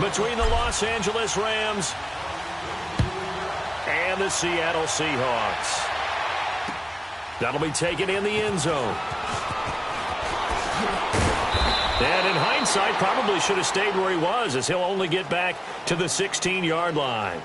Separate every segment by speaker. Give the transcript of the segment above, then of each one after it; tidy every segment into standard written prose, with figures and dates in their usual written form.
Speaker 1: between the Los Angeles Rams and the Seattle Seahawks. That'll be taken in the end zone. And in hindsight, probably should have stayed where he was, as he'll only get back to the 16-yard line.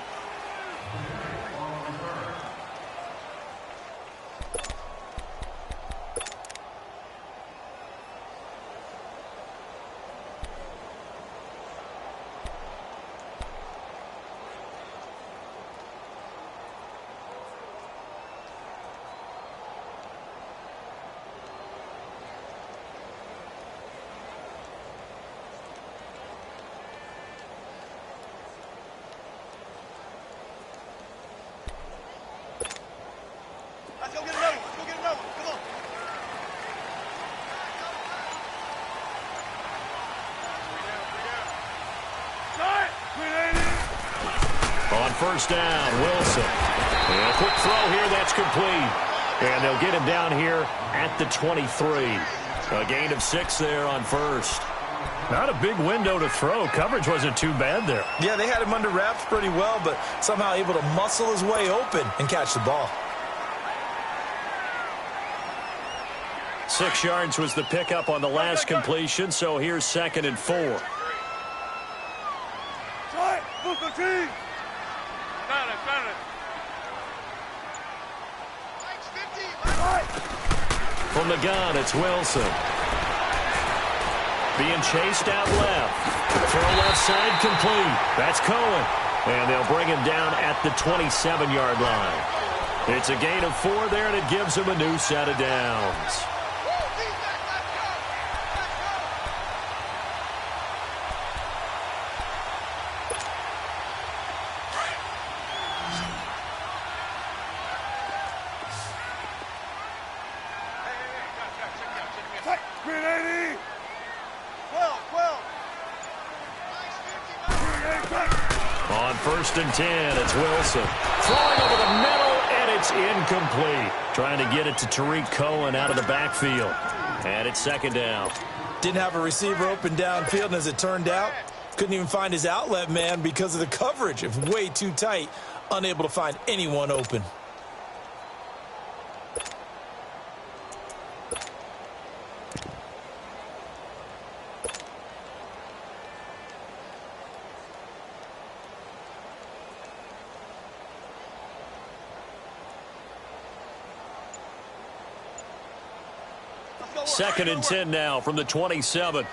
Speaker 1: First down, Wilson. And a quick throw here, that's complete. And they'll get him down here at the 23. A gain of 6 there on first. Not a big window to throw. Coverage wasn't too bad there.
Speaker 2: Yeah, they had him under wraps pretty well, but somehow able to muscle his way open and catch the ball.
Speaker 1: 6 yards was the pickup on the last completion, so here's 2nd and 4. From the gun, it's Wilson. Being chased out left. Throw left side complete. That's Cohen. And they'll bring him down at the 27-yard line. It's a gain of 4 there, and it gives him a new set of downs. On 1st and 10, it's Wilson. Throwing over the middle, and it's incomplete. Trying to get it to Tariq Cohen out of the backfield. And it's 2nd down.
Speaker 2: Didn't have a receiver open downfield, and as it turned out, couldn't even find his outlet man because of the coverage. It was way too tight, unable to find anyone open.
Speaker 1: Second and 10 now from the 27.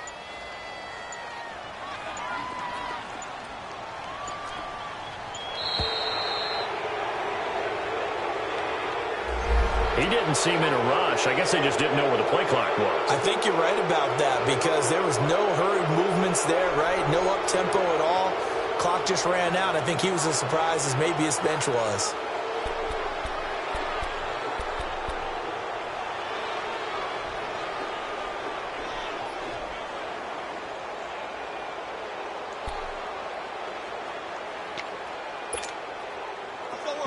Speaker 1: He didn't seem in a rush. I guess they just didn't know where the play clock was.
Speaker 2: I think you're right about that because there was no hurried movements there, right? No up-tempo at all. Clock just ran out. I think he was as surprised as maybe his bench was.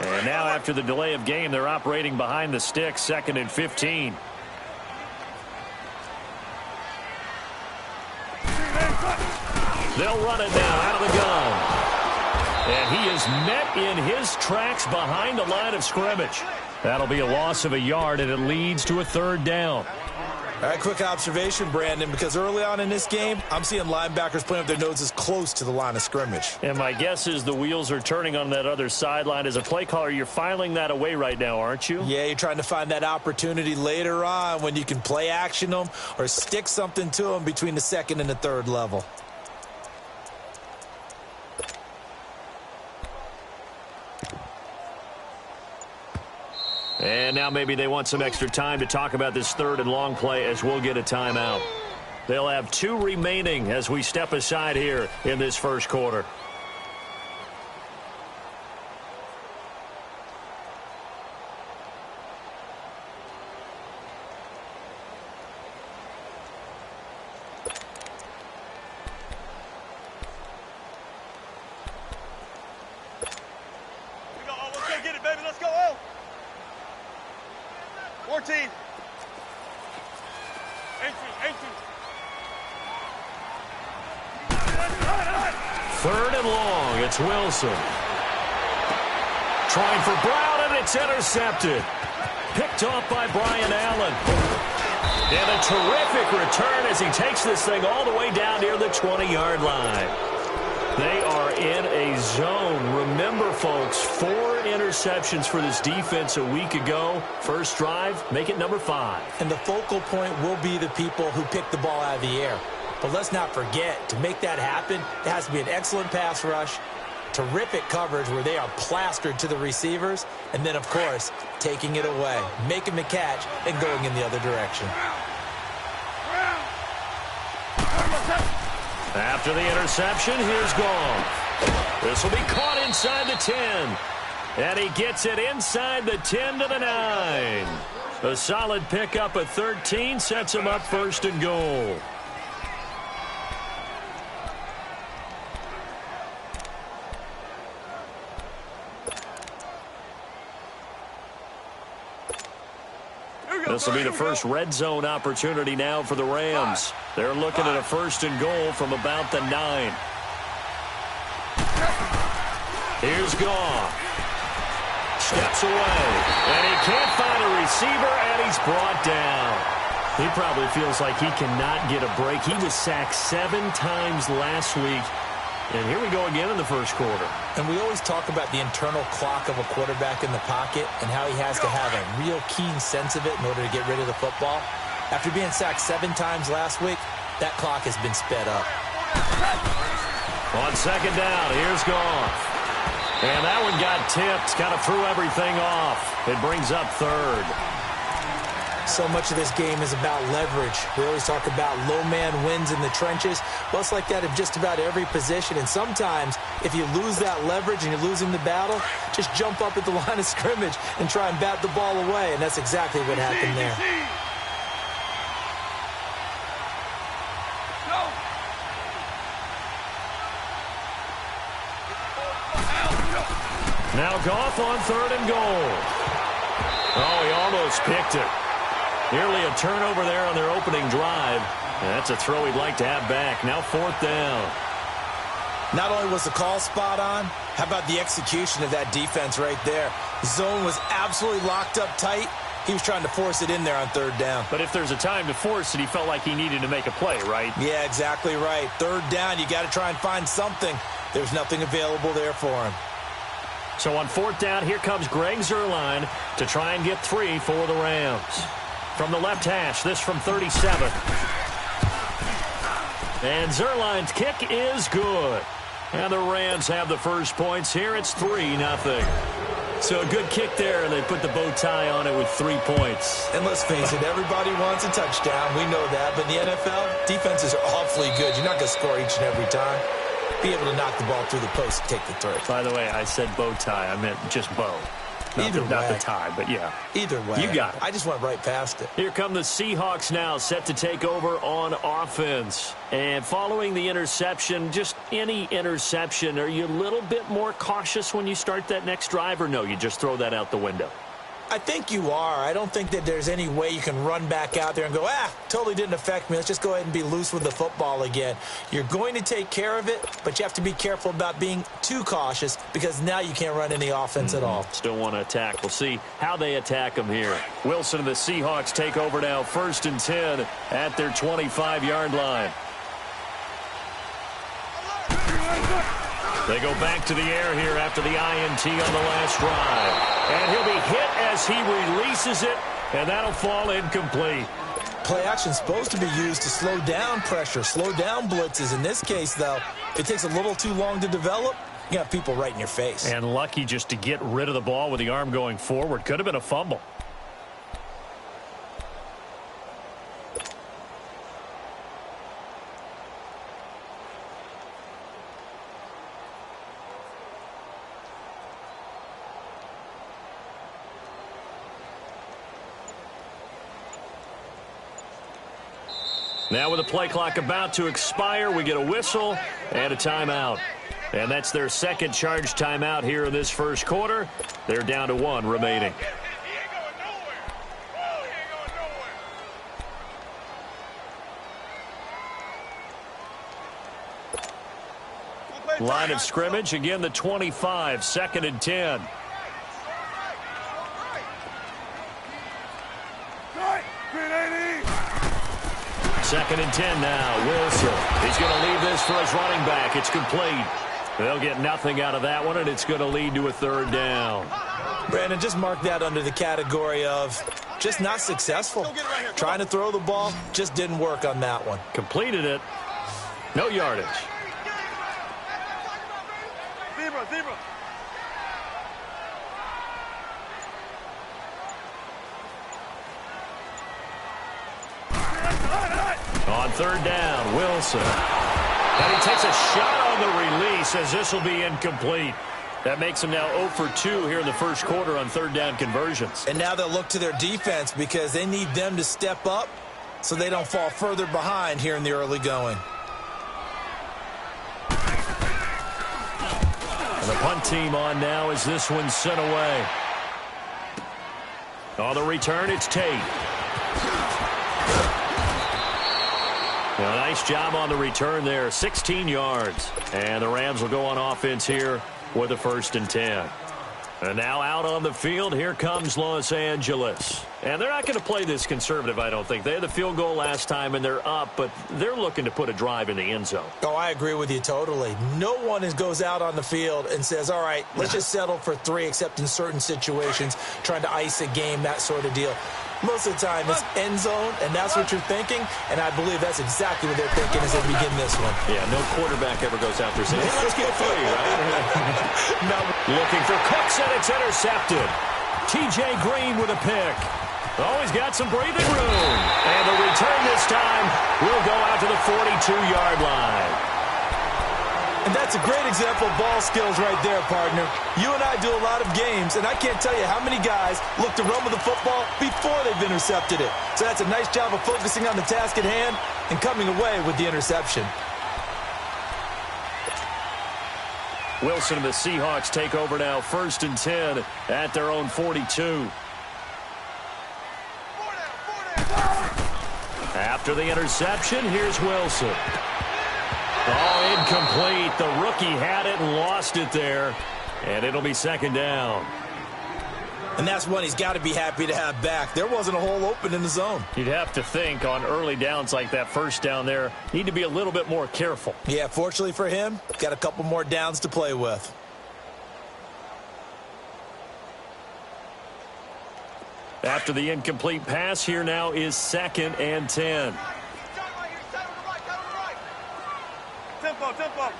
Speaker 1: And now after the delay of game, they're operating behind the sticks, 2nd and 15. They'll run it now out of the gun. And he is met in his tracks behind the line of scrimmage. That'll be a loss of a yard, and it leads to a 3rd down.
Speaker 2: All right, quick observation, Brandon, because early on in this game, I'm seeing linebackers playing with their noses close to the line of scrimmage.
Speaker 1: And my guess is the wheels are turning on that other sideline. As a play caller, you're filing that away right now, aren't you?
Speaker 2: Yeah, you're trying to find that opportunity later on when you can play action them or stick something to them between the 2nd and the 3rd level.
Speaker 1: And now maybe they want some extra time to talk about this 3rd and long play as we'll get a timeout. They'll have 2 remaining as we step aside here in this 1st quarter.
Speaker 3: Let's go get it, baby. Let's go. 14. 18.
Speaker 1: Third and long. It's Wilson. Trying for Brown, and it's intercepted. Picked off by Brian Allen. And a terrific return as he takes this thing all the way down near the 20-yard line. They are in a zone. Remember, folks, 4 interceptions for this defense a week ago. First drive, make it number 5.
Speaker 2: And the focal point will be the people who pick the ball out of the air. But let's not forget, to make that happen, there has to be an excellent pass rush, terrific coverage where they are plastered to the receivers, and then, of course, taking it away, making the catch, and going in the other direction.
Speaker 1: After the interception, here's Goff. This will be caught inside the 10. And he gets it inside the 10 to the 9. A solid pickup at 13 sets him up first and goal. This will be the first red zone opportunity now for the Rams. They're looking at a first and goal from about the 9. Here's Goff. Steps away. And he can't find a receiver, and he's brought down. He probably feels like he cannot get a break. He was sacked 7 times last week. And here we go again in the first quarter.
Speaker 2: And we always talk about the internal clock of a quarterback in the pocket and how he has to have a real keen sense of it in order to get rid of the football. After being sacked 7 times last week, that clock has been sped up.
Speaker 1: On second down, here's Goff. And that one got tipped, kind of threw everything off. It brings up third.
Speaker 2: So much of this game is about leverage. We always talk about low man wins in the trenches. Well, it's like that in just about every position. And sometimes, if you lose that leverage and you're losing the battle, just jump up at the line of scrimmage and try and bat the ball away. And that's exactly what happened there.
Speaker 1: Now Goff on third and goal. Oh, he almost picked it. Nearly a turnover there on their opening drive. And that's a throw he'd like to have back. Now fourth down.
Speaker 2: Not only was the call spot on, how about the execution of that defense right there? Zone was absolutely locked up tight. He was trying to force it in there on third down.
Speaker 1: But if there's a time to force it, he felt like he needed to make a play, right?
Speaker 2: Yeah, exactly right. Third down, you got to try and find something. There's nothing available there for him.
Speaker 1: So on fourth down, here comes Greg Zuerlein to try and get 3 for the Rams. From the left hash, this from 37. And Zuerlein's kick is good. And the Rams have the first points here. It's 3-0. So a good kick there, and they put the bow tie on it with 3 points.
Speaker 2: And let's face it, everybody wants a touchdown. We know that. But in the NFL, defenses are awfully good. You're not going to score each and every time. Be able to knock the ball through the post and take the throw.
Speaker 1: By the way, I said bow tie. I meant just bow. Not the tie, but yeah.
Speaker 2: Either way.
Speaker 1: You got it.
Speaker 2: I just went right past it.
Speaker 1: Here come the Seahawks now, set to take over on offense. And following the interception, just any interception, are you a little bit more cautious when you start that next drive, or no, you just throw that out the window?
Speaker 2: I think you are. I don't think that there's any way you can run back out there and go, totally didn't affect me. Let's just go ahead and be loose with the football again. You're going to take care of it, but you have to be careful about being too cautious because now you can't run any offense at all.
Speaker 1: Still want to attack. We'll see how they attack them here. Wilson and the Seahawks take over now, 1st and 10 at their 25-yard line. They go back to the air here after the INT on the last drive. And he'll be hit as he releases it, and that'll fall incomplete.
Speaker 2: Play action is supposed to be used to slow down pressure, slow down blitzes. In this case, though, if it takes a little too long to develop, you got people right in your face.
Speaker 1: And lucky just to get rid of the ball with the arm going forward. Could have been a fumble. Now with the play clock about to expire, we get a whistle and a timeout. And that's their second charge timeout here in this first quarter. They're down to 1 remaining. Line of scrimmage, again the 25, 2nd and 10. Second and 10 now. Wilson. He's going to leave this for his running back. It's complete. They'll get nothing out of that one, and it's going to lead to a 3rd down.
Speaker 2: Brandon, just mark that under the category of just not successful. Trying to throw the ball, just didn't work on that one.
Speaker 1: Completed it. No yardage.
Speaker 3: Zebra.
Speaker 1: On 3rd down, Wilson. And he takes a shot on the release as this will be incomplete. That makes him now 0 for 2 here in the first quarter on 3rd down conversions.
Speaker 2: And now they'll look to their defense because they need them to step up so they don't fall further behind here in the early going.
Speaker 1: And the punt team on now as this one's sent away. On the return, it's Tate. Now, nice job on the return there, 16 yards. And the Rams will go on offense here with a 1st and 10. And now out on the field, here comes Los Angeles. And they're not going to play this conservative, I don't think. They had the field goal last time, and they're up, but they're looking to put a drive in the end zone.
Speaker 2: Oh, I agree with you totally. No one goes out on the field and says, all right, let's just settle for 3, except in certain situations, trying to ice a game, that sort of deal. Most of the time, it's end zone, and that's what you're thinking, and I believe that's exactly what they're thinking as they begin this one.
Speaker 1: Yeah, no quarterback ever goes out there saying, hey, let's get 3, right?
Speaker 2: No.
Speaker 1: Looking for Cooks, and it's intercepted. T.J. Green with a pick. Oh, he's got some breathing room. And the return this time will go out to the 42-yard line.
Speaker 2: And that's a great example of ball skills right there, partner. You and I do a lot of games, and I can't tell you how many guys look to run with the football before they've intercepted it. So that's a nice job of focusing on the task at hand and coming away with the interception.
Speaker 1: Wilson and the Seahawks take over now, 1st and 10 at their own 42. After the interception, here's Wilson. Oh, incomplete. The rookie had it and lost it there. And it'll be 2nd down.
Speaker 2: And that's one he's got to be happy to have back. There wasn't a hole open in the zone.
Speaker 1: You'd have to think on early downs like that 1st down there, need to be a little bit more careful.
Speaker 2: Yeah, fortunately for him, got a couple more downs to play with.
Speaker 1: After the incomplete pass, here now is 2nd and 10.
Speaker 3: Tempo. 12.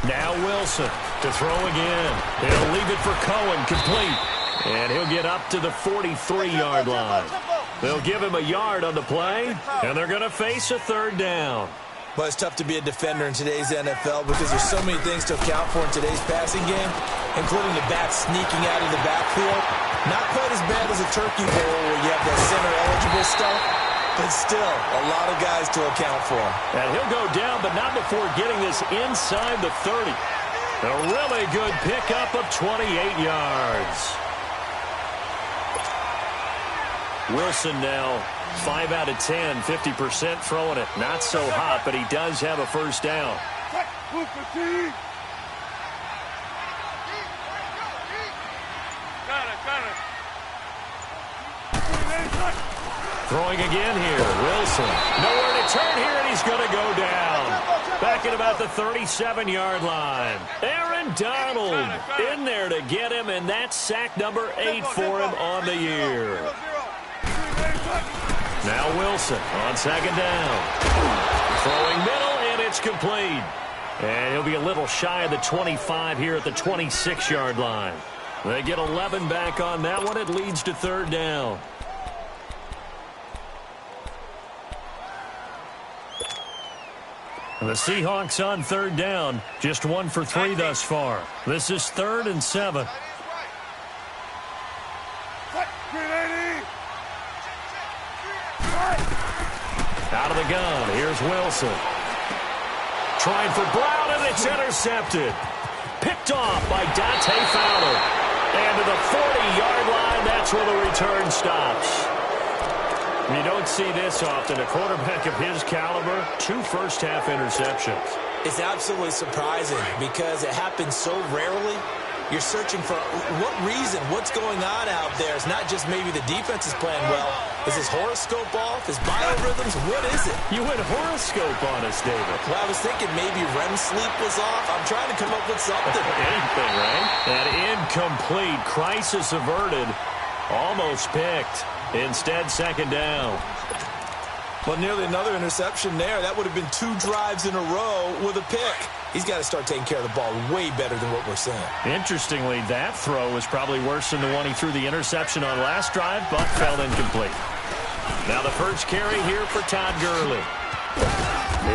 Speaker 1: Now Wilson to throw again. He'll leave it for Cohen, complete. And he'll get up to the 43-yard line. They'll give him a yard on the play, and they're going to face a 3rd down.
Speaker 2: But it's tough to be a defender in today's NFL because there's so many things to account for in today's passing game, including the backs sneaking out of the backfield. Not quite as bad as a turkey bowl where you have that center-eligible stuff, but still a lot of guys to account for.
Speaker 1: And he'll go down, but not before getting this inside the 30. A really good pickup of 28 yards. Wilson now 5 out of 10, 50% throwing it. Not so hot, but he does have a 1st down. Throwing again here. Wilson. Nowhere to turn here, and he's going to go down. Back at about the 37-yard line. Aaron Donald in there to get him, and that's sack number 8 for him on the year. Now Wilson on 2nd down. Throwing middle, and it's complete. And he'll be a little shy of the 25 here at the 26-yard line. They get 11 back on that one. It leads to 3rd down. The Seahawks on 3rd down. Just 1 for 3 thus far. This is 3rd and 7. Out of the gun. Here's Wilson. Trying for Brown, and it's intercepted. Picked off by Dante Fowler. And to the 40-yard line, that's where the return stops. You don't see this often. A quarterback of his caliber, 2 first-half interceptions.
Speaker 2: It's absolutely surprising because it happens so rarely. You're searching for what reason, what's going on out there. It's not just maybe the defense is playing well. Is his horoscope off? His biorhythms? What is it?
Speaker 1: You went horoscope on us, David.
Speaker 2: Well, I was thinking maybe REM sleep was off. I'm trying to come up with something.
Speaker 1: Anything, right? That incomplete, crisis averted, almost picked. Instead, second down.
Speaker 2: Well, nearly another interception there. That would have been 2 drives in a row with a pick. He's got to start taking care of the ball way better than what we're seeing. Interestingly, that throw was probably worse than the one he threw the interception on last drive, but fell incomplete.
Speaker 1: Now the first carry here for Todd Gurley.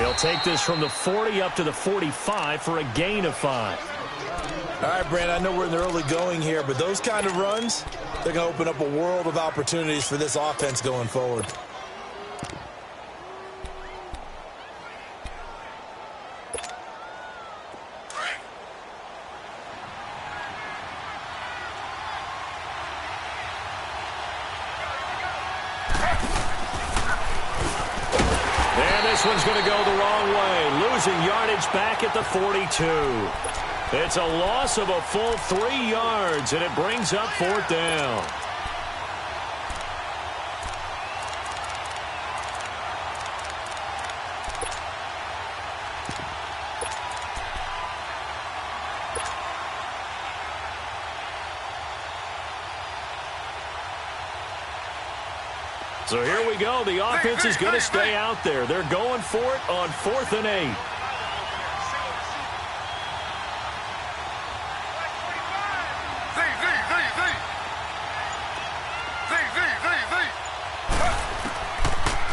Speaker 1: He'll take this from the 40 up to the 45 for a gain of 5.
Speaker 2: All right, Brandon, I know we're in the early going here, but those kind of runs, they're going to open up a world of opportunities for this offense going forward.
Speaker 1: This one's going to go the wrong way, losing yardage back at the 42. It's a loss of a full 3 yards, and it brings up 4th down. So here we go. The offense is going to stay out there. They're going for it on 4th and 8.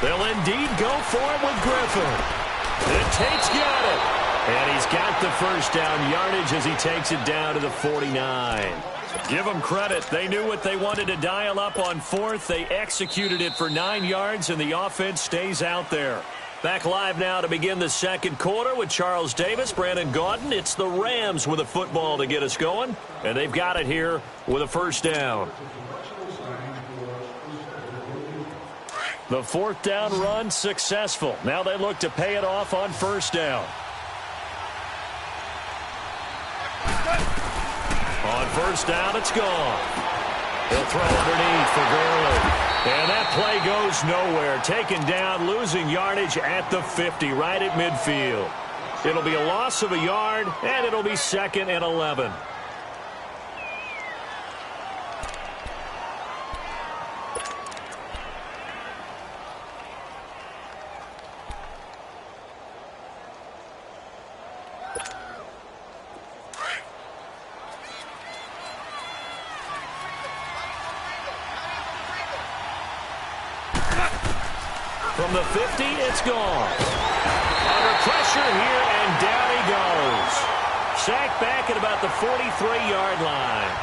Speaker 1: They'll indeed go for it with Griffin. And Tate's got it. And he's got the first down yardage as he takes it down to the 49. Give them credit. They knew what they wanted to dial up on 4th. They executed it for 9 yards, and the offense stays out there. Back live now to begin the second quarter with Charles Davis, Brandon Gaudin. It's the Rams with a football to get us going, and they've got it here with a first down. The 4th down run successful. Now they look to pay it off on first down. On first down, it's gone. He'll throw underneath for Gurley. And that play goes nowhere. Taken down, losing yardage at the 50, right at midfield. It'll be a loss of a yard, and it'll be 2nd and 11. From the 50, it's gone. Under pressure here, and down he goes. Sacked back at about the 43-yard line.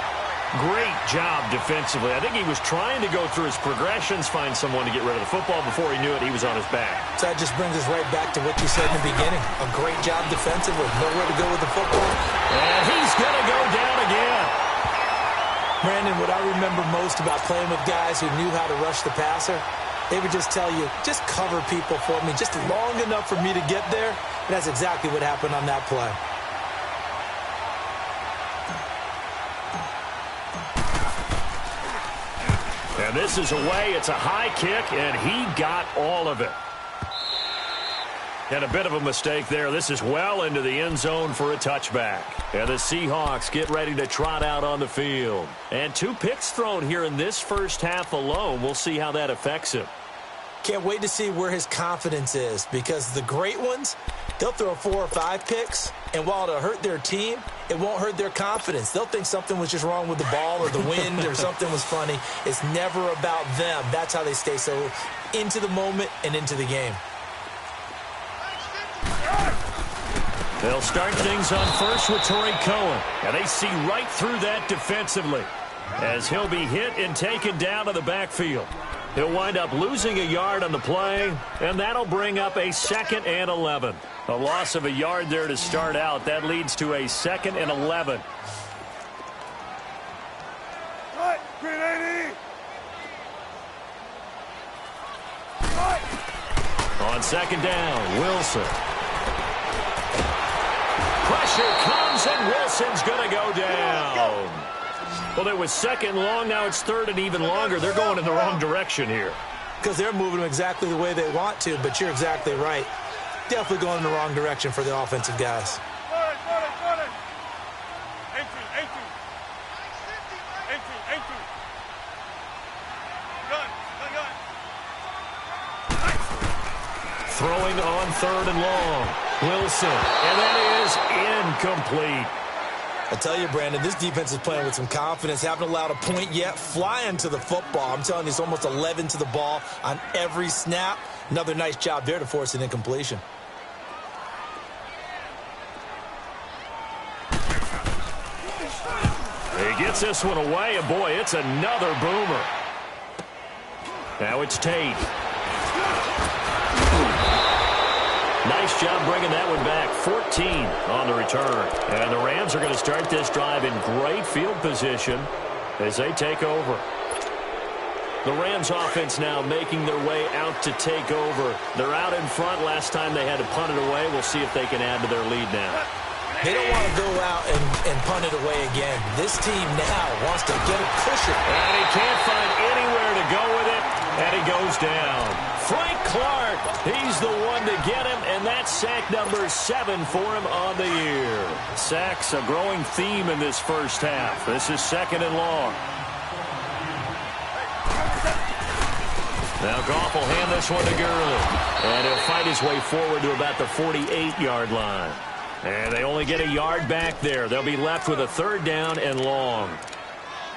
Speaker 1: Great job defensively. I think he was trying to go through his progressions, find someone to get rid of the football. Before he knew it, he was on his back.
Speaker 2: So that just brings us right back to what you said in the beginning. A great job defensively. Nowhere to go with the football.
Speaker 1: And he's going to go down again.
Speaker 2: Brandon, what I remember most about playing with guys who knew how to rush the passer, they would just tell you, just cover people for me, just long enough for me to get there. And that's exactly what happened on that play.
Speaker 1: And this is away. It's a high kick, and he got all of it. And a bit of a mistake there. This is well into the end zone for a touchback. And the Seahawks get ready to trot out on the field. And 2 picks thrown here in this first half alone. We'll see how that affects him.
Speaker 2: Can't wait to see where his confidence is, because the great ones, they'll throw 4 or 5 picks, and while it'll hurt their team, it won't hurt their confidence. They'll think something was just wrong with the ball or the wind or something was funny. It's never about them. That's how they stay so into the moment and into the game.
Speaker 1: They'll start things on first with Torrey Cohen. And they see right through that defensively as he'll be hit and taken down to the backfield. He'll wind up losing a yard on the play, and that'll bring up a 2nd and 11. A loss of a yard there to start out. That leads to a 2nd and 11.
Speaker 3: Cut! 380!
Speaker 1: On second down, Wilson. Pressure comes, and Wilson's going to go down. Well, it was second and long. Now it's third and even longer. They're going in the wrong direction here.
Speaker 2: Because they're moving them exactly the way they want to, but you're exactly right. Definitely going in the wrong direction for the offensive guys.
Speaker 1: Throwing on third and long. Wilson, and that is incomplete.
Speaker 2: I tell you, Brandon, this defense is playing with some confidence. Haven't allowed a point yet. Flying to the football. I'm telling you, it's almost 11 to the ball on every snap. Another nice job there to force an incompletion.
Speaker 1: He gets this one away, and boy, it's another boomer. Now it's Tate. Nice job bringing that one back. 14 on the return. And the Rams are going to start this drive in great field position as they take over. The Rams offense now making their way out to take over. They're out in front. Last time they had to punt it away. We'll see if they can add to their lead now.
Speaker 2: They don't want to go out and punt it away again. This team now wants to get a cushion.
Speaker 1: And he can't find anywhere to go with it, and he goes down. Frank Clark, he's the one to get him, and that's sack number 7 for him on the year. Sacks, a growing theme in this first half. This is second and long. Now Goff will hand this one to Gurley, and he'll fight his way forward to about the 48-yard line. And they only get a yard back there. They'll be left with a third down and long.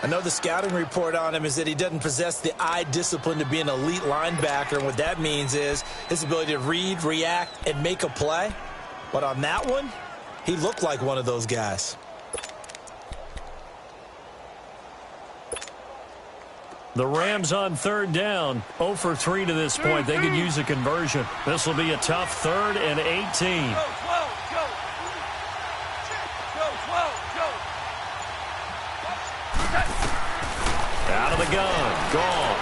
Speaker 2: I know the scouting report on him is that he doesn't possess the eye discipline to be an elite linebacker. And what that means is his ability to read, react, and make a play. But on that one, he looked like one of those guys.
Speaker 1: The Rams on third down, 0 for 3 to this point. They could use a conversion. This will be a tough 3rd and 18. Out of the gun, Goff.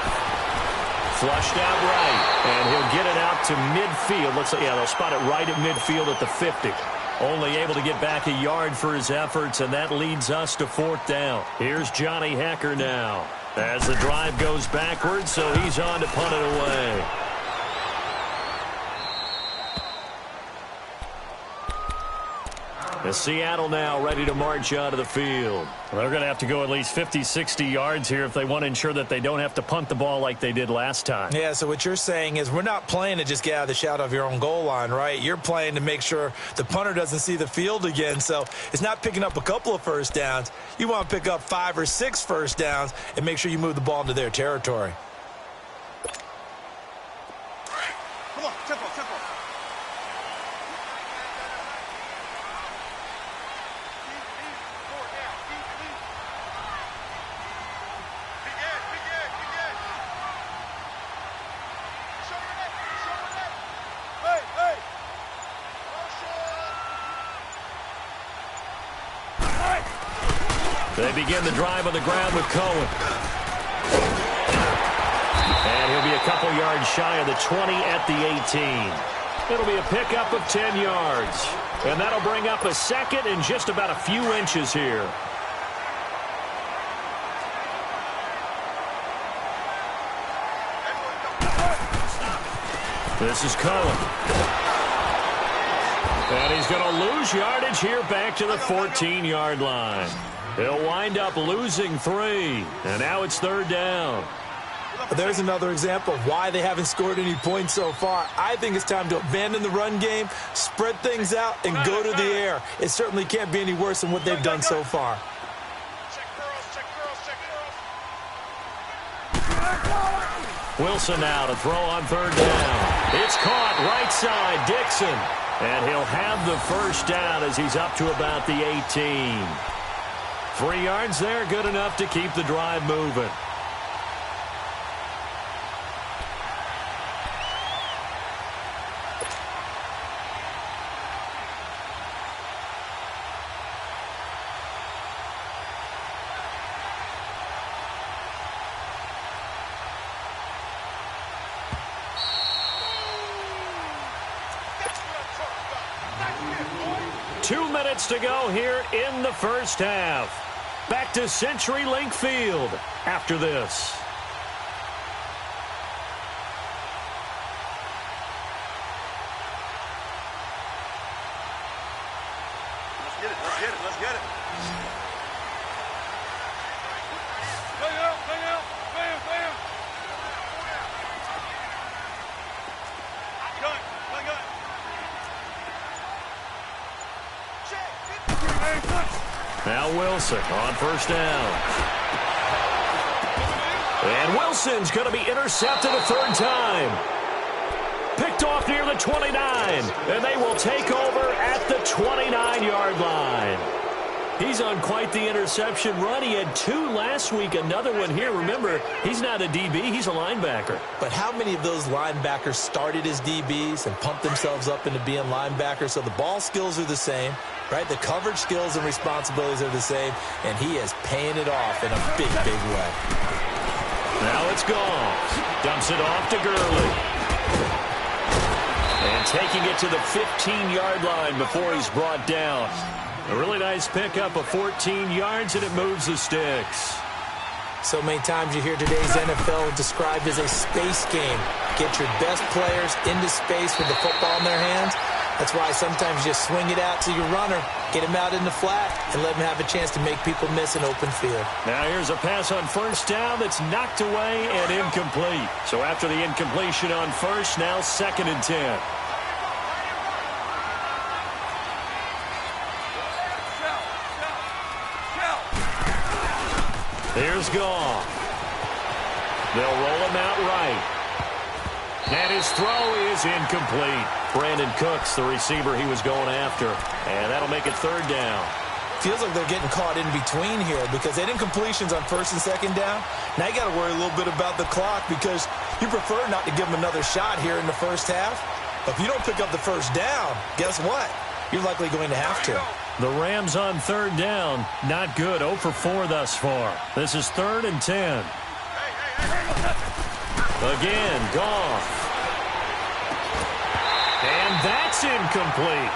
Speaker 1: Flushed out right, and he'll get it out to midfield. Looks like, yeah, they'll spot it right at midfield at the 50. Only able to get back a yard for his efforts, and that leads us to 4th down. Here's Johnny Hekker now as the drive goes backwards, so he's on to punt it away. As Seattle now ready to march out of the field. They're going to have to go at least 50, 60 yards here if they want to ensure that they don't have to punt the ball like they did last time.
Speaker 2: Yeah, so what you're saying is we're not playing to just get out of the shadow of your own goal line, right? You're playing to make sure the punter doesn't see the field again. So it's not picking up a couple of first downs. You want to pick up 5 or 6 first downs and make sure you move the ball into their territory.
Speaker 3: Come on, tempo.
Speaker 1: They begin the drive on the ground with Cohen. And he'll be a couple yards shy of the 20 at the 18. It'll be a pickup of 10 yards. And that'll bring up a second and just about a few inches here. This is Cohen. And he's going to lose yardage here back to the 14-yard line. He'll wind up losing 3. And now it's 3rd down.
Speaker 2: There's another example of why they haven't scored any points so far. I think it's time to abandon the run game, spread things out, and go to the air. It certainly can't be any worse than what they've done so far.
Speaker 1: Wilson now to throw on 3rd down. It's caught right side, Dixon. And he'll have the first down as he's up to about the 18. 3 yards there, good enough to keep the drive moving. 2 minutes to go here in the first half. Back to CenturyLink Field after this.
Speaker 3: Let's get it. Let's get it. Let's get it. Bang out. Bang out. Bam. Bam. Gun. Gun. Gun.
Speaker 1: Now Wilson on first down. And Wilson's going to be intercepted a third time. Picked off near the 29. And they will take over at the 29-yard line. He's on quite the interception run. He had 2 last week, another one here. Remember, he's not a DB, he's a linebacker.
Speaker 2: But how many of those linebackers started as DBs and pumped themselves up into being linebackers? So the ball skills are the same, right? The coverage skills and responsibilities are the same, and he is paying it off in a big, big way.
Speaker 1: Now it's Goff. Dumps it off to Gurley. And taking it to the 15-yard line before he's brought down. A really nice pickup of 14 yards, and it moves the sticks.
Speaker 2: So many times you hear today's NFL described as a space game. Get your best players into space with the football in their hands. That's why sometimes you just swing it out to your runner, get him out in the flat, and let him have a chance to make people miss an open field.
Speaker 1: Now here's a pass on first down that's knocked away and incomplete. So after the incompletion on first, now 2nd and 10. Here's Goff. They'll roll him out right. And his throw is incomplete. Brandon Cooks, the receiver he was going after. And that'll make it 3rd down.
Speaker 2: Feels like they're getting caught in between here because they had incompletions on 1st and 2nd down. Now you got to worry a little bit about the clock because you prefer not to give them another shot here in the first half. But if you don't pick up the first down, guess what? You're likely going to have to.
Speaker 1: The Rams on 3rd down. Not good. 0 for 4 thus far. This is 3rd and 10. Again, Goff. And that's incomplete.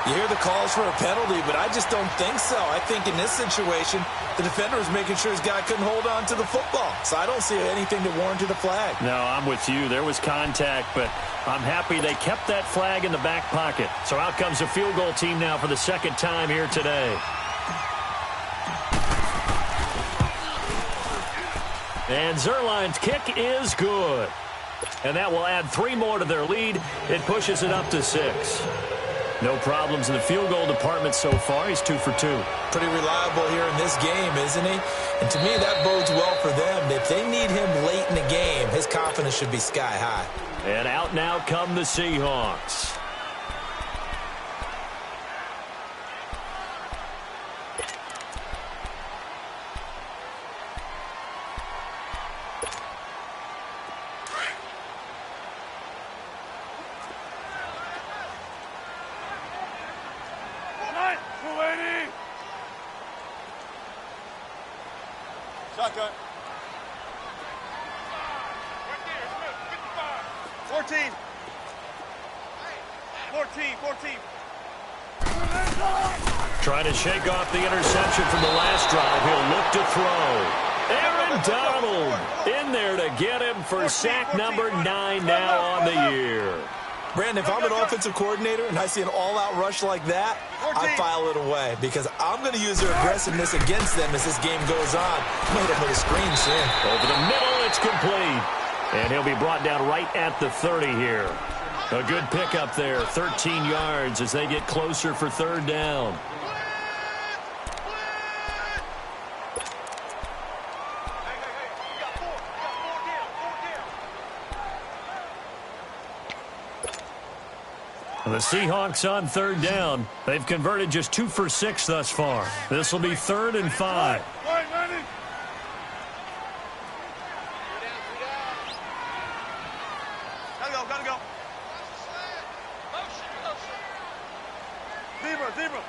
Speaker 2: You hear the calls for a penalty, but I just don't think so. I think in this situation, the defender was making sure his guy couldn't hold on to the football. So I don't see anything to warrant a flag.
Speaker 1: No, I'm with you. There was contact, but I'm happy they kept that flag in the back pocket. So out comes a field goal team now for the 2nd time here today. And Zerline's kick is good. And that will add 3 more to their lead. It pushes it up to 6. No problems in the field goal department so far. He's 2 for 2.
Speaker 2: Pretty reliable here in this game, isn't he? And to me, that bodes well for them. If they need him late in the game, his confidence should be sky high.
Speaker 1: And out now come the Seahawks.
Speaker 3: Shotgun. 14. 14.
Speaker 1: Trying to shake off the interception from the last drive. He'll look to throw. Aaron Donald in there to get him for sack number 9 now on the year.
Speaker 2: Brandon, if I'm an offensive coordinator and I see an all-out rush like that, I file it away because I'm going to use their aggressiveness against them as this game goes on. I'm going to hit him with a screen soon.
Speaker 1: Over the middle, it's complete. And he'll be brought down right at the 30 here. A good pickup there, 13 yards as they get closer for 3rd down. The Seahawks on 3rd down. They've converted just 2 for 6 thus far. This will be 3rd and 5.
Speaker 3: Gotta go. Zebra.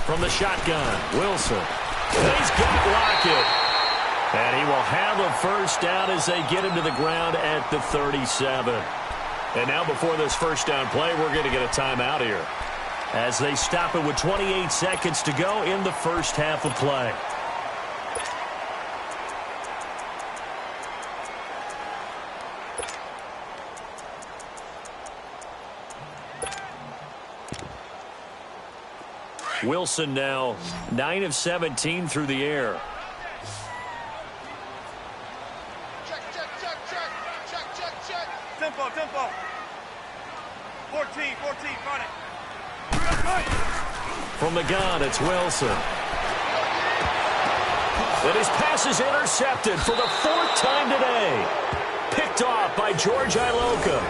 Speaker 1: From the shotgun, Wilson. He's got Lockett. And he will have a first down as they get him to the ground at the 37. And now before this first down play, we're going to get a timeout here, as they stop it with 28 seconds to go in the first half of play. Wilson now 9 of 17 through the air.
Speaker 3: Check. Tempo. 14, run it.
Speaker 1: From the gun, it's Wilson. And his pass is intercepted for the fourth time today. Picked off by George Iloka.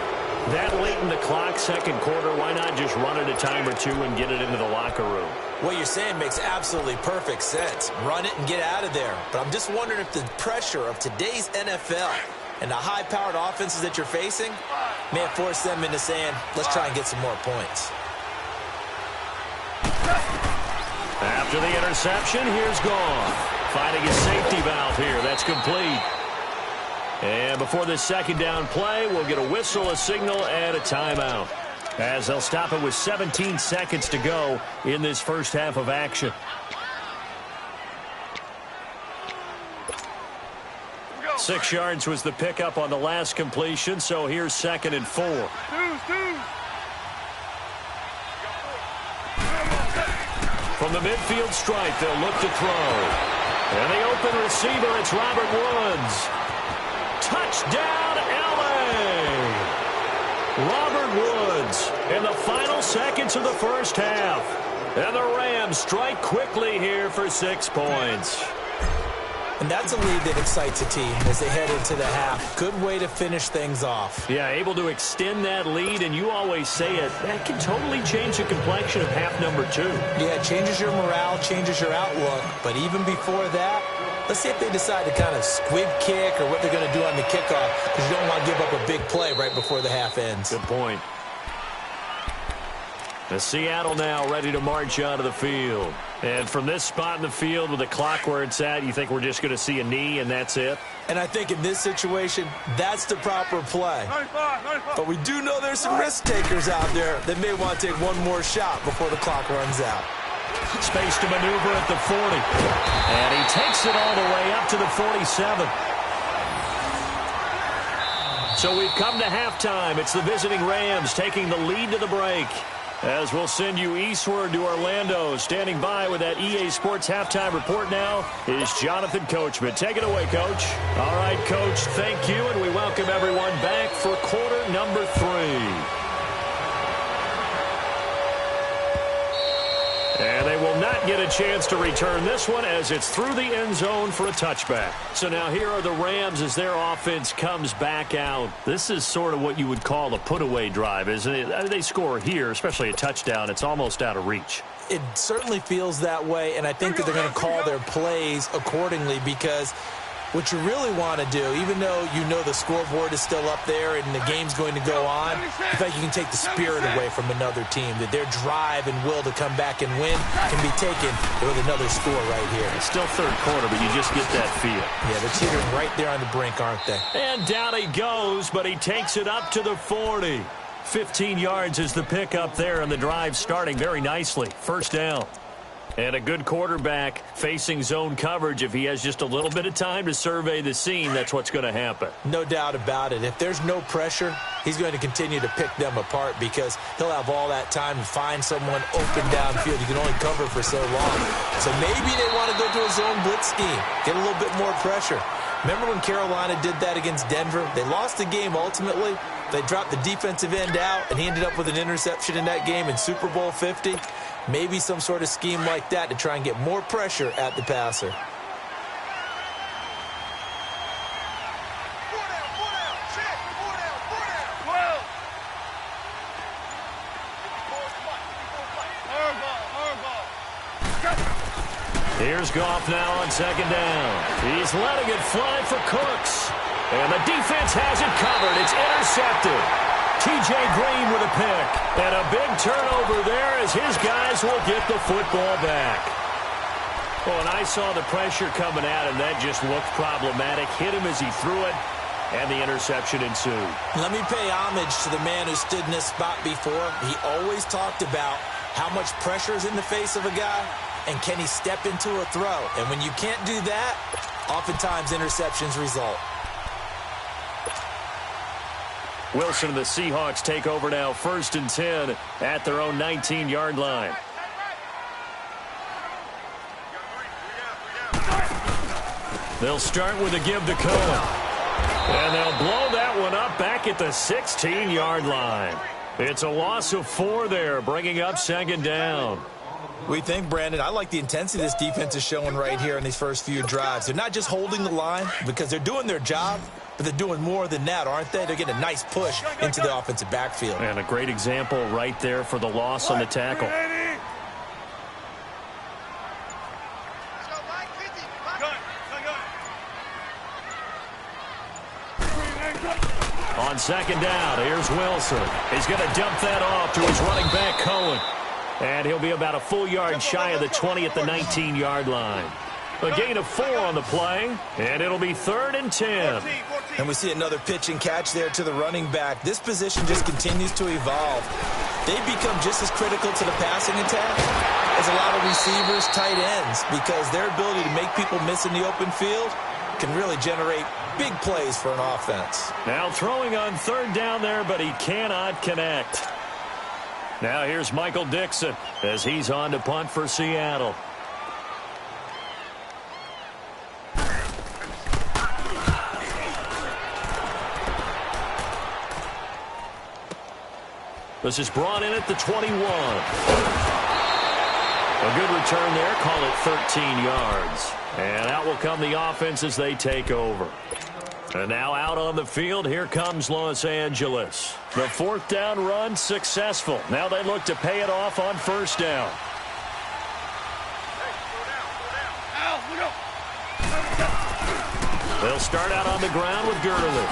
Speaker 1: That late in the clock, second quarter, why not just run it a time or two and get it into the locker room?
Speaker 2: What you're saying makes absolutely perfect sense. Run it and get out of there. But I'm just wondering if the pressure of today's NFL and the high-powered offenses that you're facing may have forced them into saying, let's try and get some more points.
Speaker 1: After the interception, here's Gone. Finding his safety valve here. That's complete. And before this second down play, we'll get a whistle, a signal, and a timeout, as they'll stop it with 17 seconds to go in this first half of action.
Speaker 3: Go.
Speaker 1: 6 yards was the pickup on the last completion, so here's 2nd and 4. From the midfield stripe, they'll look to throw. And the open receiver, it's Robert Woods. Touchdown, L.A. Robert Woods in the final seconds of the first half. And the Rams strike quickly here for 6 points.
Speaker 2: And that's a lead that excites a team as they head into the half. Good way to finish things off.
Speaker 1: Yeah, able to extend that lead, and you always say it, that can totally change the complexion of half number 2.
Speaker 2: Yeah, it changes your morale, changes your outlook. But even before that, let's see if they decide to kind of squib kick or what they're going to do on the kickoff, because you don't want to give up a big play right before the half ends.
Speaker 1: Good point. The Seattle now ready to march onto the field. And from this spot in the field with the clock where it's at, you think we're just going to see a knee and that's it?
Speaker 2: And I think in this situation, that's the proper play.
Speaker 3: 95.
Speaker 2: But we do know there's some risk takers out there that may want to take one more shot before the clock runs out.
Speaker 1: Space to maneuver at the 40. And he takes it all the way up to the 47. So we've come to halftime. It's the visiting Rams taking the lead to the break. As we'll send you eastward to Orlando. Standing by with that EA Sports halftime report now is Jonathan Coachman. Take it away, Coach. All right, Coach, thank you, and we welcome everyone back for quarter number 3. And they will not get a chance to return this one as it's through the end zone for a touchback. So now here are the Rams as their offense comes back out. This is sort of what you would call a put-away drive, isn't it? They score here, especially a touchdown. It's almost out of reach.
Speaker 2: It certainly feels that way, and I think that they're going to call their plays accordingly, because what you really want to do, even though you know the scoreboard is still up there and the game's going to go on, I think you can take the spirit away from another team, that their drive and will to come back and win can be taken with another score right here.
Speaker 1: It's still third quarter, but you just get that feel.
Speaker 2: Yeah, they're teetering right there on the brink, aren't they?
Speaker 1: And down he goes, but he takes it up to the 40. 15 yards is the pickup there, and the drive starting very nicely. First down. And a good quarterback facing zone coverage. If he has just a little bit of time to survey the scene, that's what's going to happen.
Speaker 2: No doubt about it. If there's no pressure, he's going to continue to pick them apart, because he'll have all that time to find someone open downfield. You can only cover for so long. So maybe they want to go to a zone blitz scheme, get a little bit more pressure. Remember when Carolina did that against Denver? They lost the game ultimately. They dropped the defensive end out, and he ended up with an interception in that game in Super Bowl 50. Maybe some sort of scheme like that to try and get more pressure at the passer.
Speaker 1: Here's Goff now on second down. He's letting it fly for Cooks. And the defense has it covered. It's intercepted. T.J. Green with a pick. And a big turnover there as his guys will get the football back. Oh, and I saw the pressure coming at him. That just looked problematic. Hit him as he threw it. and the interception ensued.
Speaker 2: Let me pay homage to the man who stood in this spot before. He always talked about how much pressure is in the face of a guy, and can he step into a throw? And when you can't do that, oftentimes interceptions result.
Speaker 1: Wilson and the Seahawks take over now, 1st and 10 at their own 19-yard line. They'll start with a give to Cohen. And they'll blow that one up back at the 16-yard line. It's a loss of 4 there, bringing up 2nd down.
Speaker 2: We think, Brandon, I like the intensity this defense is showing right here in these first few drives. They're not just holding the line because they're doing their job, but they're doing more than that, aren't they? They're getting a nice push into the offensive backfield.
Speaker 1: And a great example right there for the loss on the tackle. On 2nd down, here's Wilson. He's going to dump that off to his running back, Cohen. And he'll be about a full yard shy of the 20 at the 19-yard line. A gain of 4 on the play, and it'll be 3rd and 10.
Speaker 2: And we see another pitch and catch there to the running back. This position just continues to evolve. They've become just as critical to the passing attack as a lot of receivers, tight ends, because their ability to make people miss in the open field can really generate big plays for an offense.
Speaker 1: Now throwing on 3rd down there, but he cannot connect. Now here's Michael Dixon as he's on to punt for Seattle. This is brought in at the 21. A good return there, call it 13 yards. And out will come the offense as they take over. And now out on the field, here comes Los Angeles. The 4th down run successful. Now they look to pay it off on 1st down. They'll start out on the ground with Gurley.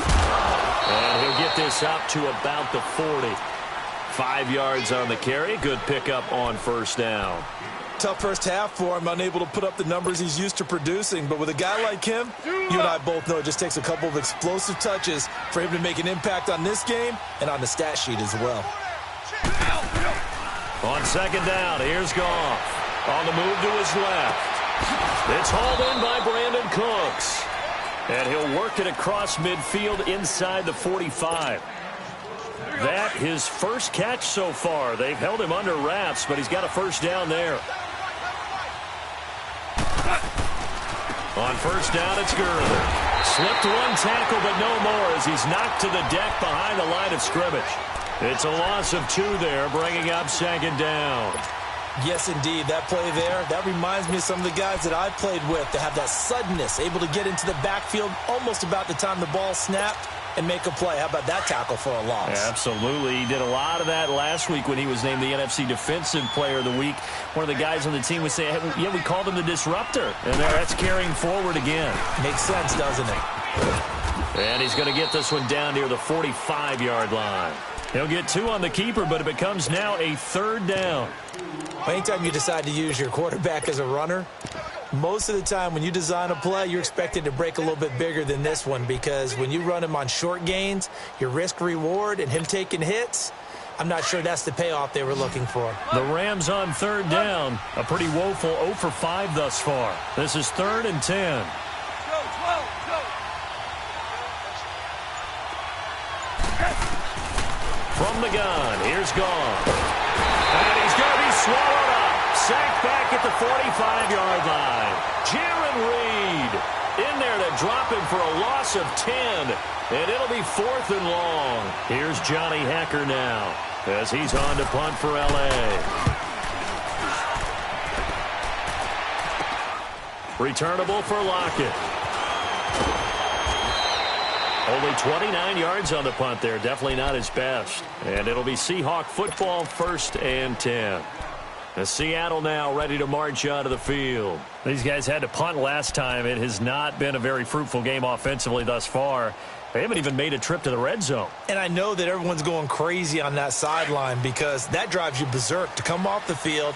Speaker 1: And he'll get this up to about the 40. 5 yards on the carry. Good pickup on 1st down.
Speaker 2: Tough first half for him, unable to put up the numbers he's used to producing. But with a guy like him, you and I both know it just takes a couple of explosive touches for him to make an impact on this game and on the stat sheet as well.
Speaker 1: On 2nd down, here's Goff. On the move to his left. It's hauled in by Brandon Cooks. And he'll work it across midfield inside the 45. That his first catch so far. They've held him under wraps, but he's got a 1st down there. On 1st down, it's Gurley. Slipped 1 tackle, but no more as he's knocked to the deck behind the line of scrimmage. It's a loss of 2 there, bringing up 2nd down.
Speaker 2: Yes, indeed. That play there, that reminds me of some of the guys that I played with that have that suddenness, able to get into the backfield almost about the time the ball snapped and make a play. How about that tackle for a loss?
Speaker 1: Absolutely. He did a lot of that last week when he was named the NFC Defensive Player of the Week. One of the guys on the team would say, hey, yeah, we called him the disruptor. And that's carrying forward again.
Speaker 2: Makes sense, doesn't it?
Speaker 1: And he's going to get this one down near the 45-yard line. He'll get 2 on the keeper, but it becomes now a 3rd down.
Speaker 2: Anytime you decide to use your quarterback as a runner, most of the time when you design a play, you're expected to break a little bit bigger than this one, because when you run him on short gains, your risk-reward and him taking hits, I'm not sure that's the payoff they were looking for.
Speaker 1: The Rams on 3rd down, a pretty woeful 0 for 5 thus far. This is 3rd and 10. From the gun, here's Goff. And he's going to be swallowed up. Sacked back at the 45-yard line. Jaron Reed in there to drop him for a loss of 10. And it'll be 4th and long. Here's Johnny Hacker now as he's on to punt for L.A. Returnable for Lockett. Only 29 yards on the punt there. Definitely not his best. And it'll be Seahawk football, 1st and 10. Seattle now ready to march out of the field.
Speaker 4: These guys had to punt last time. It has not been a very fruitful game offensively thus far. They haven't even made a trip to the red zone.
Speaker 2: And I know that everyone's going crazy on that sideline because that drives you berserk to come off the field,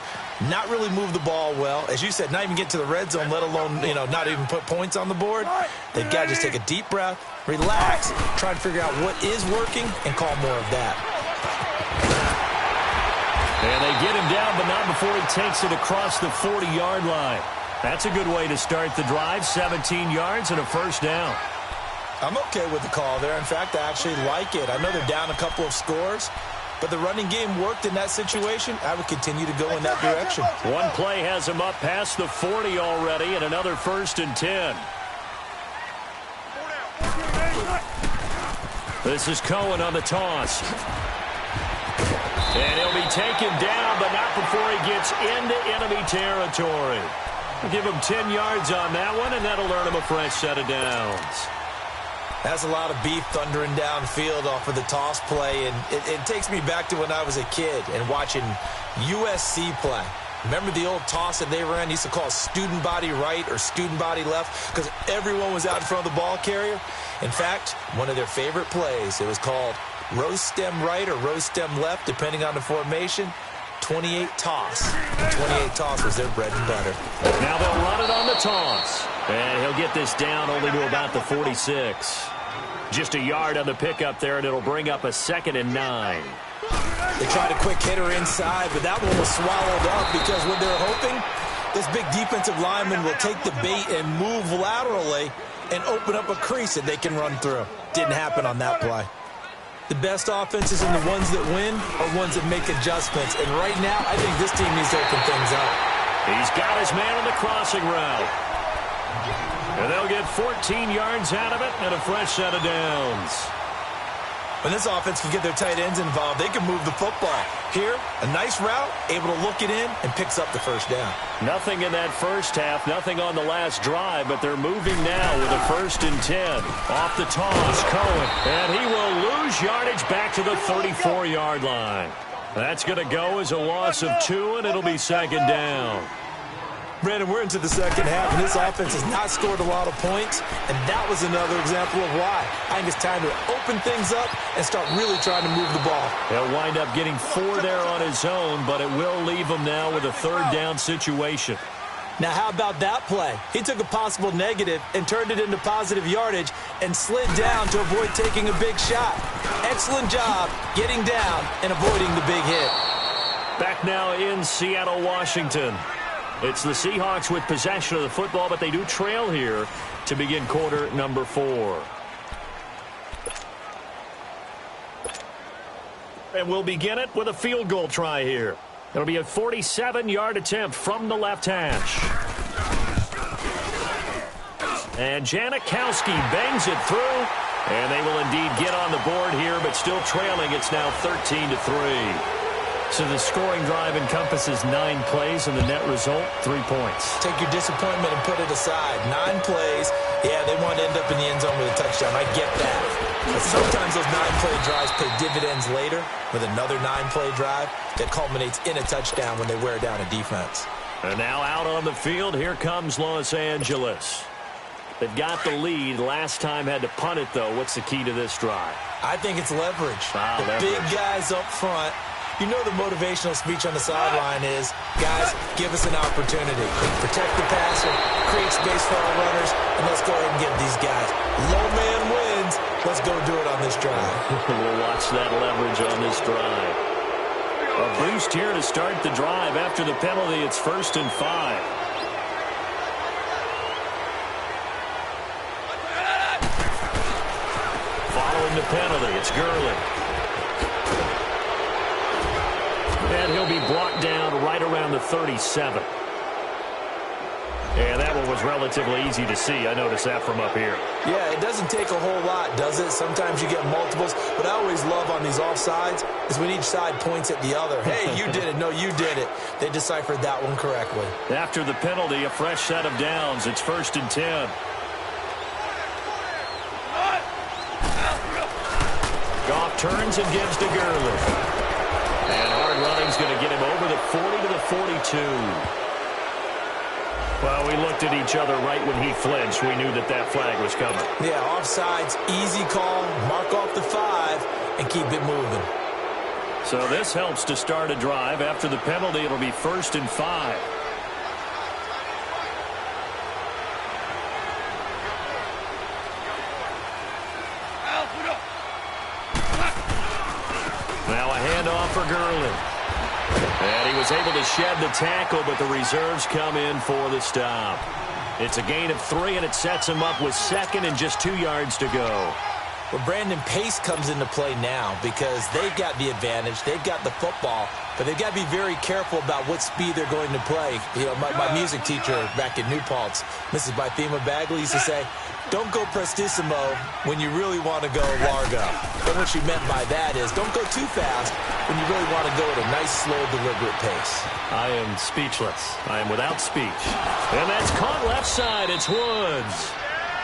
Speaker 2: not really move the ball well. As you said, not even get to the red zone, let alone, not even put points on the board. They've got to just take a deep breath, relax, try to figure out what is working, and call more of that.
Speaker 1: And they get him down, but not before he takes it across the 40-yard line. That's a good way to start the drive, 17 yards and a first down.
Speaker 2: I'm okay with the call there. In fact, I actually like it. I know they're down a couple of scores, but the running game worked in that situation. I would continue to go in that direction.
Speaker 1: One play has him up past the 40 already, and another 1st and 10. This is Cohen on the toss. And he'll be taken down, but not before he gets into enemy territory. We'll give him 10 yards on that one, and that'll earn him a fresh set of downs.
Speaker 2: That's a lot of beef thundering downfield off of the toss play, and it takes me back to when I was a kid and watching USC play. Remember the old toss that they ran? They used to call student body right or student body left because everyone was out in front of the ball carrier. In fact, one of their favorite plays, it was called rose stem right or rose stem left, depending on the formation. 28 toss. 28 toss was their bread and butter.
Speaker 1: Now they'll run it on the toss. And he'll get this down only to about the 46. Just a yard on the pickup there, and it'll bring up a 2nd and 9.
Speaker 2: They tried a quick hitter inside, but that one was swallowed up because what they're hoping, this big defensive lineman will take the bait and move laterally and open up a crease that they can run through. Didn't happen on that play. The best offenses and the ones that win are ones that make adjustments. And right now, I think this team needs to open things up.
Speaker 1: He's got his man on the crossing route. And they'll get 14 yards out of it and a fresh set of downs.
Speaker 2: When this offense can get their tight ends involved, they can move the football. Here, a nice route, able to look it in, and picks up the first down.
Speaker 1: Nothing in that first half, nothing on the last drive, but they're moving now with a 1st and 10. Off the toss, Cohen, and he will lose yardage back to the 34-yard line. That's going to go as a loss of 2, and it'll be 2nd down.
Speaker 2: Brandon, we're into the second half, and this offense has not scored a lot of points, and that was another example of why. I think it's time to open things up and start really trying to move the ball.
Speaker 1: He'll wind up getting 4 there on his own, but it will leave him now with a 3rd down situation.
Speaker 2: Now, how about that play? He took a possible negative and turned it into positive yardage and slid down to avoid taking a big shot. Excellent job getting down and avoiding the big hit.
Speaker 1: Back now in Seattle, Washington. It's the Seahawks with possession of the football, but they do trail here to begin quarter number 4. And we'll begin it with a field goal try here. It'll be a 47-yard attempt from the left hash. And Janikowski bangs it through, and they will indeed get on the board here, but still trailing. It's now 13-3. So the scoring drive encompasses 9 plays, and the net result, 3 points.
Speaker 2: Take your disappointment and put it aside. 9 plays. Yeah, they want to end up in the end zone with a touchdown. I get that. But sometimes those 9-play drives pay dividends later with another 9-play drive that culminates in a touchdown when they wear down a defense.
Speaker 1: And now out on the field, here comes Los Angeles. They've got the lead. Last time had to punt it, though. What's the key to this drive?
Speaker 2: I think it's leverage.
Speaker 1: Leverage.
Speaker 2: Big guys up front. You know the motivational speech on the sideline is, guys, give us an opportunity. Protect the passer, create space for our runners, and let's go ahead and get these guys. Low man wins. Let's go do it on this drive.
Speaker 1: We'll watch that leverage on this drive. A boost here to start the drive. After the penalty, it's 1st and 5. Following the penalty, it's Gurley. And he'll be brought down right around the 37. And that one was relatively easy to see. I noticed that from up here.
Speaker 2: Yeah, it doesn't take a whole lot, does it? Sometimes you get multiples. What I always love on these offsides is when each side points at the other. Hey, you did it. No, you did it. They deciphered that one correctly.
Speaker 1: After the penalty, a fresh set of downs. It's 1st and 10. Goff turns and gives to Gurley. And hard running's going to get him over the 40 to the 42. Well, we looked at each other right when he flinched. We knew that that flag was coming.
Speaker 2: Yeah, offsides, easy call, mark off the 5, and keep it moving.
Speaker 4: So this helps to start a drive. After the penalty, it'll be 1st and 5.
Speaker 1: Now a handoff for Gurley. And he was able to shed the tackle, but the reserves come in for the stop. It's a gain of 3, and it sets him up with 2nd and just 2 yards to go.
Speaker 2: Well, Brandon, pace comes into play now because they've got the advantage. They've got the football, but they've got to be very careful about what speed they're going to play. You know, my music teacher back in New Paltz, Mrs. Bythema Bagley, used to say, don't go prestissimo when you really want to go largo. And what she meant by that is don't go too fast when you really want to go at a nice, slow, deliberate pace.
Speaker 4: I am speechless. I am without speech.
Speaker 1: And that's caught left side. It's Woods.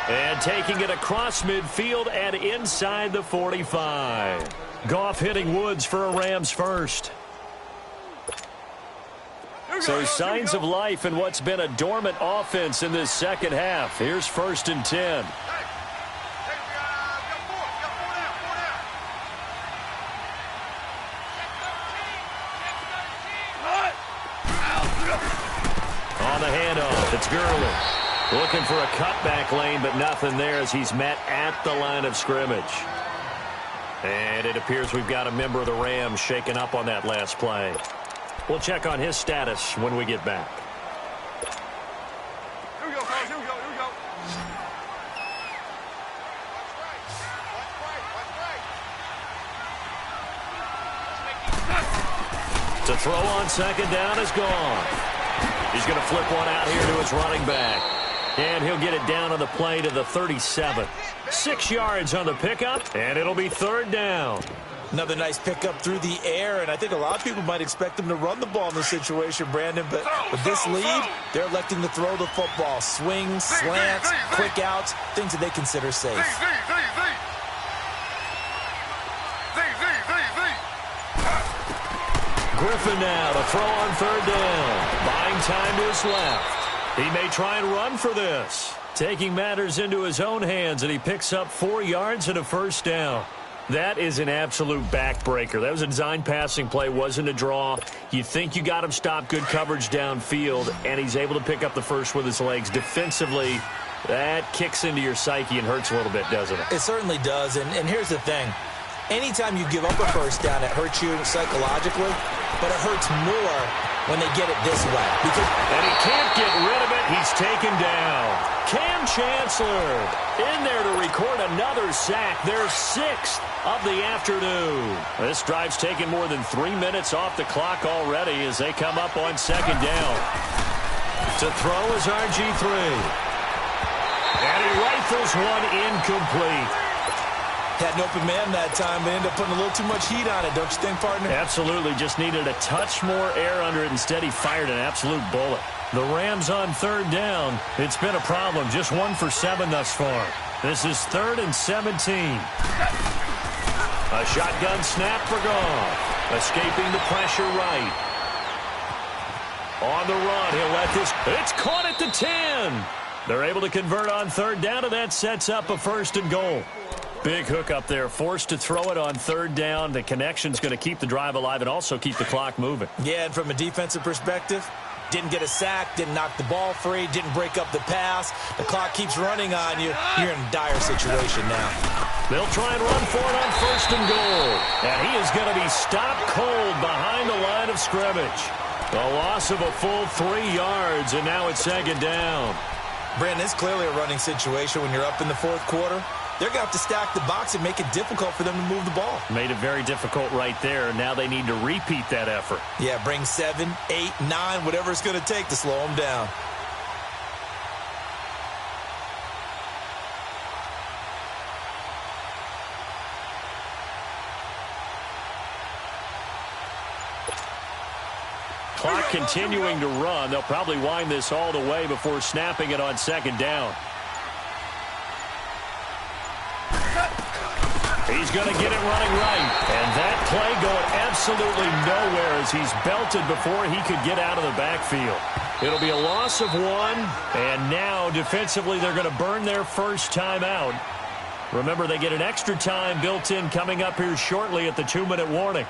Speaker 1: And taking it across midfield and inside the 45. Goff hitting Woods for a Rams first.
Speaker 4: So signs of life in what's been a dormant offense in this second half. Here's 1st and 10.
Speaker 1: On the handoff, it's Gurley. Looking for a cutback lane, but nothing there as he's met at the line of scrimmage. And it appears we've got a member of the Rams shaken up on that last play. We'll check on his status when we get back.
Speaker 3: Here we go, guys. Here we go.
Speaker 1: To throw on 2nd down is gone. He's going to flip one out here to his running back. And he'll get it down on the play to the 37. 6 yards on the pickup, and it'll be 3rd down.
Speaker 2: Another nice pickup through the air, and I think a lot of people might expect them to run the ball in this situation, Brandon, but with this lead, they're electing to throw the football. Swings, slants, quick outs, things that they consider safe.
Speaker 1: Griffin now to throw on 3rd down. Buying time to his left. He may try and run for this. Taking matters into his own hands, and he picks up 4 yards and a 1st down. That is an absolute backbreaker. That was a design passing play, wasn't a draw. You think you got him stopped, good coverage downfield, and he's able to pick up the first with his legs. Defensively, that kicks into your psyche and hurts a little bit, doesn't it?
Speaker 2: It certainly does, and here's the thing. Anytime you give up a 1st down, it hurts you psychologically, but it hurts more when they get it this way.
Speaker 1: And he can't get rid of it. He's taken down. Cam Chancellor in there to record another sack. Their 6th of the afternoon. This drive's taken more than 3 minutes off the clock already as they come up on 2nd down. To throw is RG3. And he rifles one incomplete.
Speaker 2: Had an open man that time, but ended up putting a little too much heat on it, don't you think, partner?
Speaker 1: Absolutely. Just needed a touch more air under it. Instead, he fired an absolute bullet. The Rams on 3rd down. It's been a problem. Just 1 for 7 thus far. This is 3rd and 17. A shotgun snap for Goff. Escaping the pressure right. On the run, he'll let this. It's caught at the 10. They're able to convert on 3rd down, and that sets up a 1st and goal. Big hook up there, forced to throw it on 3rd down. The connection's going to keep the drive alive and also keep the clock moving.
Speaker 2: Yeah, and from a defensive perspective, didn't get a sack, didn't knock the ball free, didn't break up the pass. The clock keeps running on you. You're in a dire situation now.
Speaker 1: They'll try and run for it on 1st and goal. And he is going to be stopped cold behind the line of scrimmage. A loss of a full 3 yards, and now it's 2nd down.
Speaker 2: Brandon, it's clearly a running situation when you're up in the 4th quarter. They're going to have to stack the box and make it difficult for them to move the ball.
Speaker 1: Made it very difficult right there. Now they need to repeat that effort.
Speaker 2: Yeah, bring 7, 8, 9, whatever it's going to take to slow them down.
Speaker 1: Clock continuing to run. They'll probably wind this all the way before snapping it on 2nd down. He's going to get it running right. And that play going absolutely nowhere as he's belted before he could get out of the backfield. It'll be a loss of 1. And now, defensively, they're going to burn their first timeout. Remember, they get an extra time built in coming up here shortly at the 2-minute warning.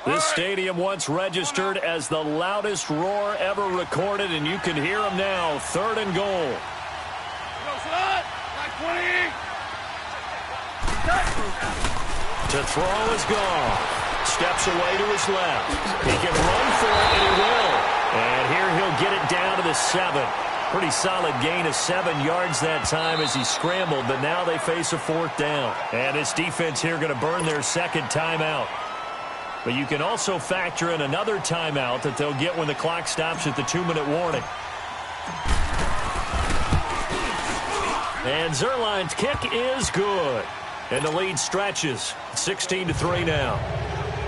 Speaker 1: This stadium once registered as the loudest roar ever recorded, and you can hear them now. 3rd and goal. To throw is gone. Steps away to his left. He can run for it, and he will. And here he'll get it down to the 7. Pretty solid gain of 7 yards that time as he scrambled, but now they face a 4th down. And this defense here going to burn their second timeout. But you can also factor in another timeout that they'll get when the clock stops at the 2-minute warning. And Zerline's kick is good. And the lead stretches. 16-3 now.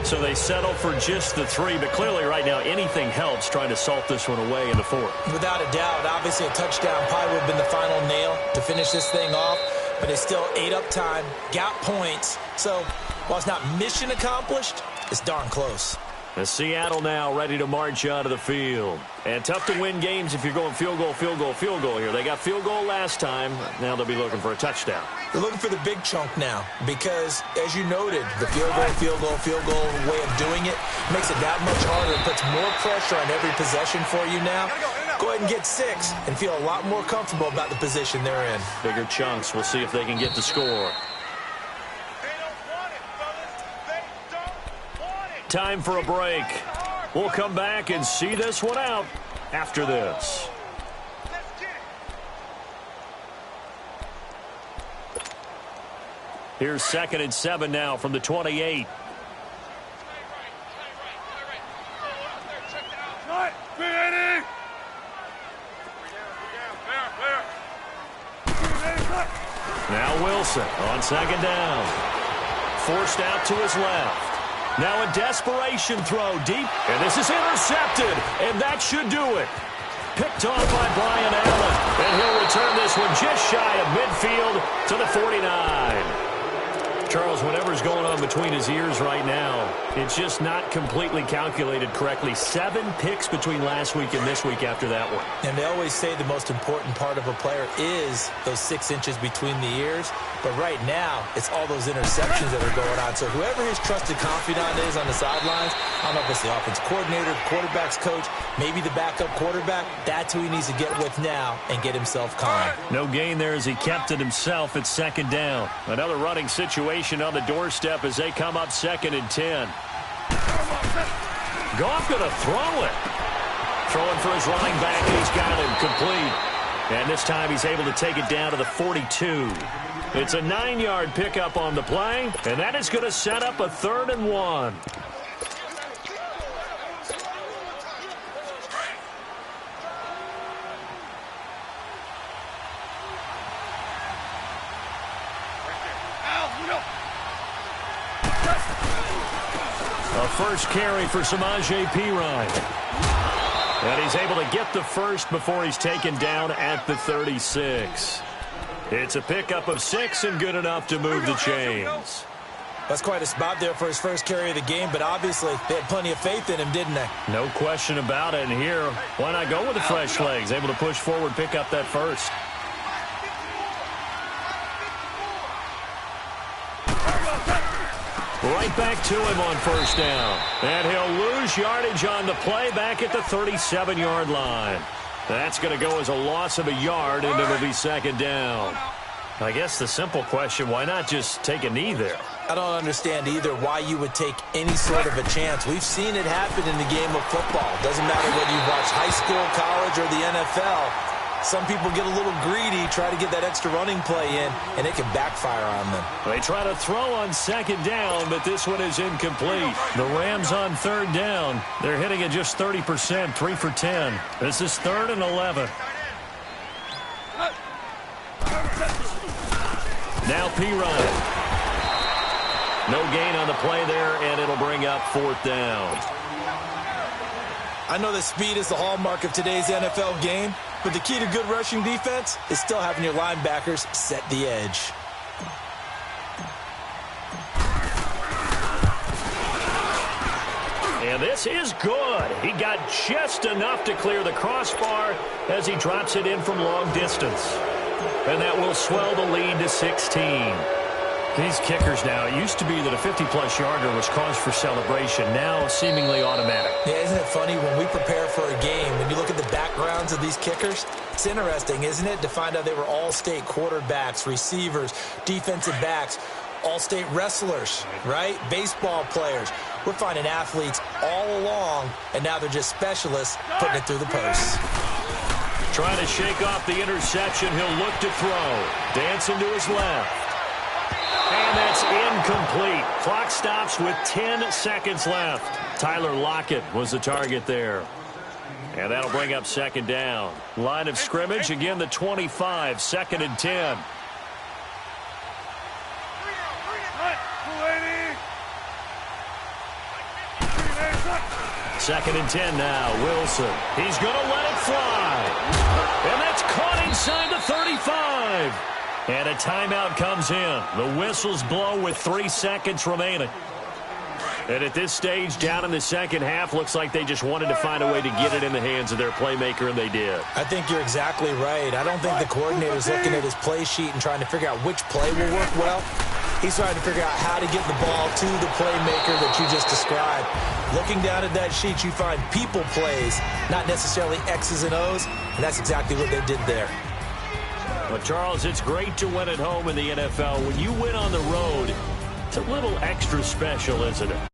Speaker 1: So they settle for just the 3, but clearly right now anything helps trying to salt this one away in the 4th.
Speaker 2: Without a doubt, obviously a touchdown probably would have been the final nail to finish this thing off, but they still ate up time, got points. So while it's not mission accomplished, it's darn close.
Speaker 1: And Seattle now ready to march out of the field. And tough to win games if you're going field goal, field goal, field goal here. They got field goal last time. Now they'll be looking for a touchdown.
Speaker 2: They're looking for the big chunk now because, as you noted, the field goal, field goal, field goal way of doing it makes it that much harder and puts more pressure on every possession for you now. Go ahead and get 6 and feel a lot more comfortable about the position they're in.
Speaker 1: Bigger chunks. We'll see if they can get the score. Time for a break. We'll come back and see this one out after this. Here's 2nd and 7 now from the 28. Now Wilson on 2nd down. Forced out to his left. Now a desperation throw deep, and this is intercepted, and that should do it. Picked off by Brian Allen, and he'll return this one just shy of midfield to the 49. Charles, whatever's going on between his ears right now, it's just not completely calculated correctly. 7 picks between last week and this week after that one.
Speaker 2: And they always say the most important part of a player is those 6 inches between the ears. But right now, it's all those interceptions that are going on. So whoever his trusted confidant is on the sidelines, I don't know if it's the offense coordinator, quarterback's coach, maybe the backup quarterback, that's who he needs to get with now and get himself calm.
Speaker 1: No gain there as he kept it himself at 2nd down. Another running situation on the doorstep as they come up 2nd and 10. Goff going to throw it. Throwing for his running back, and he's got him complete. And this time he's able to take it down to the 42. It's a 9-yard pickup on the play, and that is going to set up a 3rd and 1. A first carry for Samaje Perine. And he's able to get the first before he's taken down at the 36. It's a pickup of 6 and good enough to move the chains.
Speaker 2: That's quite a spot there for his first carry of the game, but obviously they had plenty of faith in him, didn't they?
Speaker 1: No question about it. And here, why not go with the fresh legs? Able to push forward, pick up that first. Right back to him on first down. And he'll lose yardage on the play back at the 37-yard line. That's going to go as a loss of a yard, and it'll be 2nd down. I guess the simple question, why not just take a knee there?
Speaker 2: I don't understand either why you would take any sort of a chance. We've seen it happen in the game of football. Doesn't matter whether you watch high school, college, or the NFL. Some people get a little greedy, try to get that extra running play in, and it can backfire on them.
Speaker 1: They try to throw on 2nd down, but this one is incomplete. The Rams on 3rd down. They're hitting at just 30%, 3 for 10. This is 3rd and 11. Now Perine. No gain on the play there, and it'll bring up 4th down.
Speaker 2: I know that speed is the hallmark of today's NFL game, but the key to good rushing defense is still having your linebackers set the edge.
Speaker 1: And this is good. He got just enough to clear the crossbar as he drops it in from long distance. And that will swell the lead to 16.
Speaker 4: These kickers now, it used to be that a 50-plus yarder was cause for celebration. Now seemingly automatic.
Speaker 2: Yeah, isn't it funny when we prepare for a game, when you look at the backgrounds of these kickers, it's interesting, isn't it, to find out they were all-state quarterbacks, receivers, defensive backs, all-state wrestlers, right? Baseball players. We're finding athletes all along, and now they're just specialists putting it through the posts.
Speaker 1: Trying to shake off the interception. He'll look to throw. Dancing to his left. And that's incomplete. Clock stops with 10 seconds left. Tyler Lockett was the target there. And that'll bring up 2nd down. Line of scrimmage, again the 25, 2nd and 10. Second and 10 now. Wilson. He's going to let it fly. And that's caught inside the 35. And a timeout comes in. The whistles blow with 3 seconds remaining. And at this stage, down in the second half, looks like they just wanted to find a way to get it in the hands of their playmaker, and they did.
Speaker 2: I think you're exactly right. I don't think the coordinator's looking at his play sheet and trying to figure out which play will work well. He's trying to figure out how to get the ball to the playmaker that you just described. Looking down at that sheet, you find people plays, not necessarily X's and O's, and that's exactly what they did there.
Speaker 1: But, Charles, it's great to win at home in the NFL. When you win on the road, it's a little extra special, isn't it?